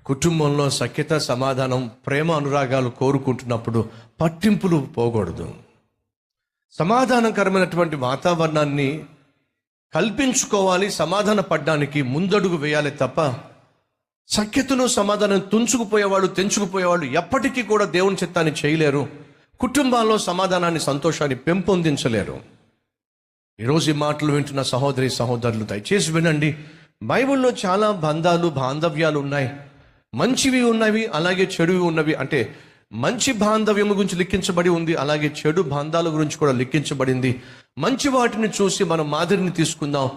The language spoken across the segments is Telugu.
కుటుంబంలో సఖ్యత, సమాధానం, ప్రేమ, అనురాగాలు కోరుకుంటున్నప్పుడు పట్టింపులు పోకూడదు. సమాధానకరమైనటువంటి వాతావరణాన్ని కల్పించుకోవాలి. సమాధాన పడ్డానికి ముందడుగు వేయాలి తప్ప సఖ్యతను, సమాధానం తుంచుకుపోయేవాళ్ళు, తెంచుకుపోయేవాళ్ళు ఎప్పటికీ కూడా దేవుని చిత్తాన్ని చేయలేరు. కుటుంబాల్లో సమాధానాన్ని, సంతోషాన్ని పెంపొందించలేరు. ఈరోజు ఈ మాటలు వింటున్న సహోదరి సహోదరులు దయచేసి వినండి. బైబిల్లో చాలా బంధాలు, బాంధవ్యాలు ఉన్నాయి. మంచివి ఉన్నవి, అలాగే చెడువి ఉన్నవి. అంటే మంచి బాంధవ్యం గురించి లిఖించబడి ఉంది, అలాగే చెడు బంధాల గురించి కూడా లిఖించబడింది. మంచి వాటిని చూసి మనం మాదిరిని తీసుకుందాం,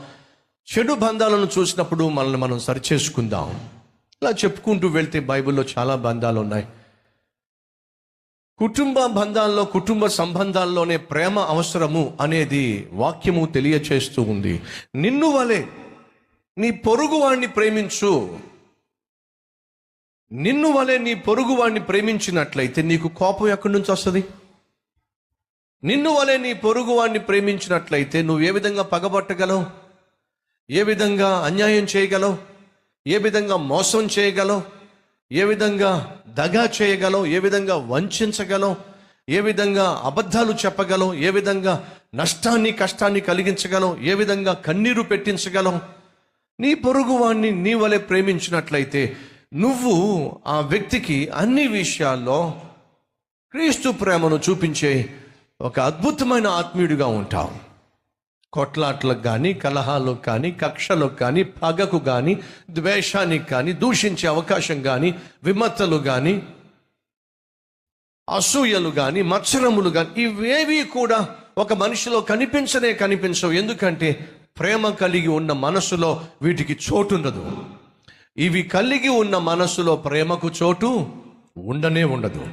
చెడు బంధాలను చూసినప్పుడు మనల్ని మనం సరిచేసుకుందాం. ఇలా చెప్పుకుంటూ వెళ్తే బైబిల్లో చాలా బంధాలు ఉన్నాయి. కుటుంబ బంధాల్లో, కుటుంబ సంబంధాల్లోనే ప్రేమ అవసరము అనేది వాక్యము తెలియచేస్తూ ఉంది. నిన్ను వలె నీ పొరుగువాణ్ణి ప్రేమించు. నిన్ను వలె నీ పొరుగువాణ్ణి ప్రేమించినట్లయితే నీకు కోపం ఎక్కడి నుంచి వస్తుంది? నిన్ను వలె నీ పొరుగువాణ్ణి ప్రేమించినట్లయితే నువ్వు ఏ విధంగా పగబట్టగలవు? ఏ విధంగా అన్యాయం చేయగలవు? ఏ విధంగా మోసం చేయగలవు? ఏ విధంగా దగా చేయగలవు? ఏ విధంగా వంచగలవు? ఏ విధంగా అబద్ధాలు చెప్పగలవు? ఏ విధంగా నష్టాన్ని, కష్టాన్ని కలిగించగలవు? ఏ విధంగా కన్నీరు పెట్టించగలవు? నీ పొరుగువాణ్ణి నీ వలె ప్రేమించినట్లయితే నువ్వు ఆ వ్యక్తికి అన్ని విషయాల్లో క్రీస్తు ప్రేమను చూపించే ఒక అద్భుతమైన ఆత్మీయుడిగా ఉంటావు. కొట్లాట్లకు కానీ, కలహాలకు కానీ, కక్షలకు కానీ, పగకు కానీ, ద్వేషానికి కానీ, దూషించే అవకాశం కానీ, విమత్తలు కానీ, అసూయలు కానీ, మత్సరములు కానీ, ఇవేవి కూడా ఒక మనిషిలో కనిపించవు. ఎందుకంటే ప్రేమ కలిగి ఉన్న మనసులో వీటికి చోటు ఉండదు. ఇవి కలిగి ఉన్న మనసులో ప్రేమకు చోటు ఉండనే ఉండదు.